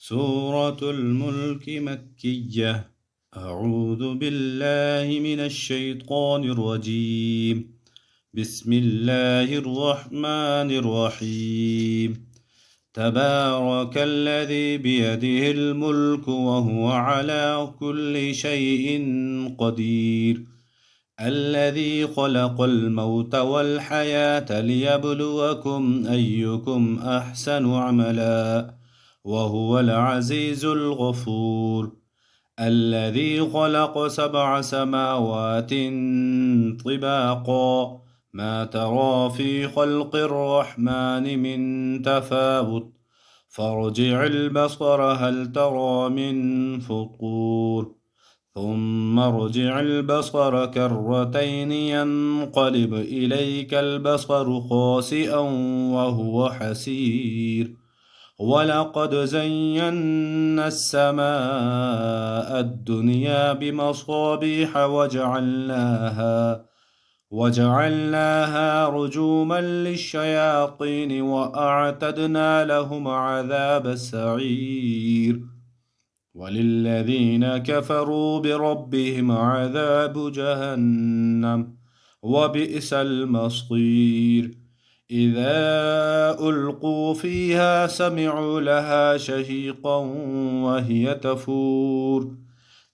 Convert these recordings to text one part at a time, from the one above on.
سورة الملك مكية. أعوذ بالله من الشيطان الرجيم. بسم الله الرحمن الرحيم. تبارك الذي بيده الملك وهو على كل شيء قدير. الذي خلق الموت والحياة ليبلوكم أيكم أحسن عملا وهو العزيز الغفور. الذي خلق 7 سماوات طباقا ما ترى في خلق الرحمن من تفاوت فارجع البصر هل ترى من فطور ثم ارجع البصر كرتين ينقلب إليك البصر خاسئا وهو حسير. ولقد زينا السماء الدنيا بمصابيح وجعلناها رجوما للشياطين وأعتدنا لهم عذاب السعير. وللذين كفروا بربهم عذاب جهنم وبئس المصير. إذا ألقوا فيها سمعوا لها شهيقا وهي تفور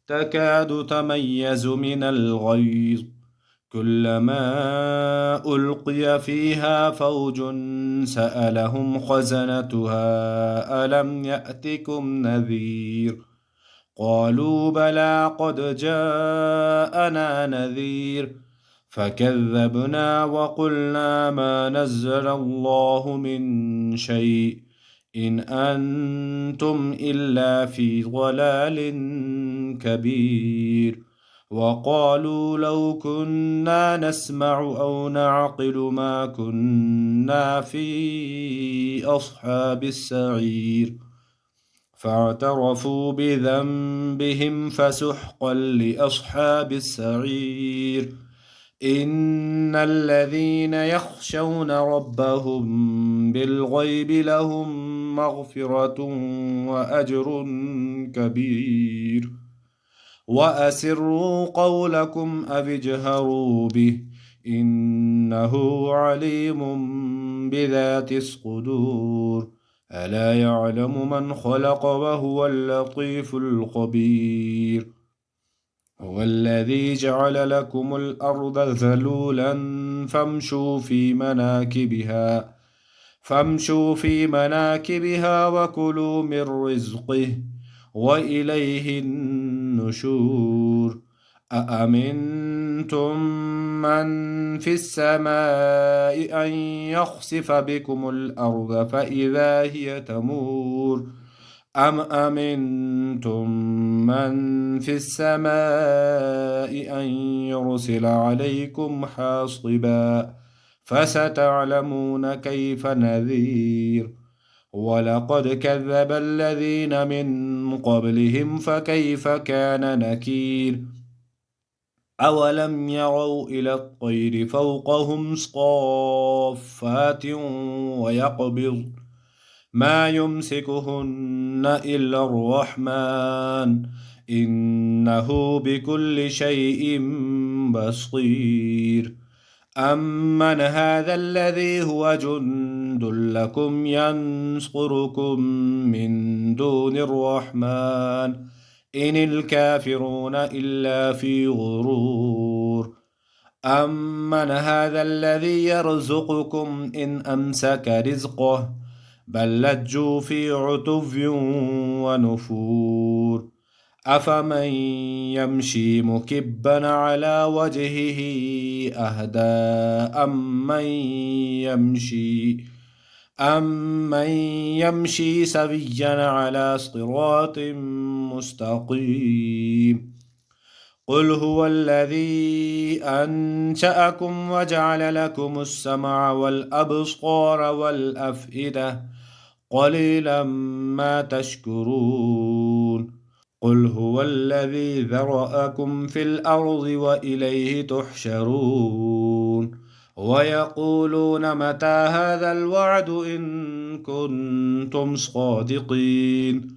تكاد تميز من الغيظ كلما ألقي فيها فوج سألهم خزنتها ألم يأتكم نذير قالوا بلى قد جاءنا نذير فكذبنا وقلنا ما نزل الله من شيء إن أنتم إلا في ضلال كبير. وقالوا لو كنا نسمع أو نعقل ما كنا في أصحاب السعير فاعترفوا بذنبهم فسحقا لأصحاب السعير. إن الذين يخشون ربهم بالغيب لهم مغفرة وأجر كبير. وأسروا قولكم أو اجهروا به إنه عليم بذات الصدور. ألا يعلم من خلق وهو اللطيف الخبير. هو الذي جعل لكم الأرض ذلولا فامشوا في مناكبها وكلوا من رزقه وإليه النشور. أأمنتم من في السماء أن يخسف بكم الأرض فإذا هي تمور أم أمنتم من في السماء أن يرسل عليكم حاصبا فستعلمون كيف نذير. ولقد كذب الذين من قبلهم فكيف كان نكير. أولم يروا إلى الطير فوقهم صافات ويقبض ما يمسكهن إلا الرحمن إنه بكل شيء بصير. أمن هذا الذي هو جند لكم ينصركم من دون الرحمن إن الكافرون إلا في غرور. أمن هذا الذي يرزقكم إن أمسك رزقه بل لجوا في عتو ونفور. أفمن يمشي مكبا على وجهه أهدى أمن يمشي سويا على صراط مستقيم. قل هو الذي أنشأكم وجعل لكم السمع والأبصار والأفئدة قليلا ما تشكرون. قل هو الذي ذرأكم في الأرض وإليه تحشرون. ويقولون متى هذا الوعد إن كنتم صادقين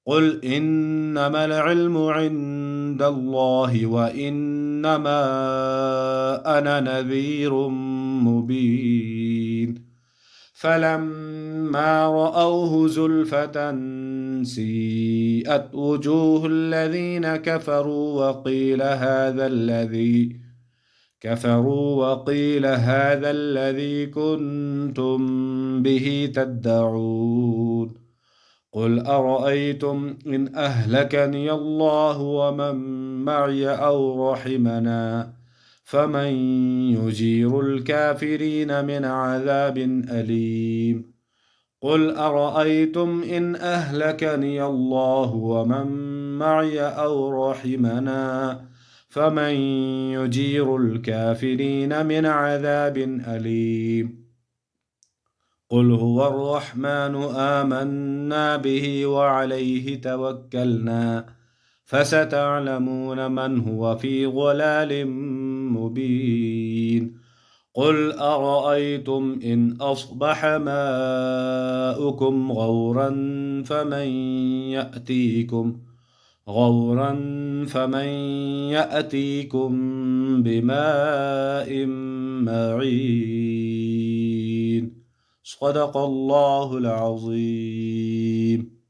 قل إنما العلم عند الله وإنما أنا نذير مبين فلما رأوه زلفة سيئت وجوه الذين كفروا وقيل هذا الذي كنتم به تدعون قل أرأيتم إن أهلكني الله ومن معي أو رحمنا فمن يجير الكافرين من عذاب أليم قل أرأيتم إن أهلكني الله ومن معي أو رحمنا فمن يجير الكافرين من عذاب أليم قل هو الرحمن آمنا به وعليه توكلنا فستعلمون من هو في ضلال مبين قل أرأيتم إن أصبح ماؤكم غورا فمن يأتيكم بماء معين صدق الله العظيم.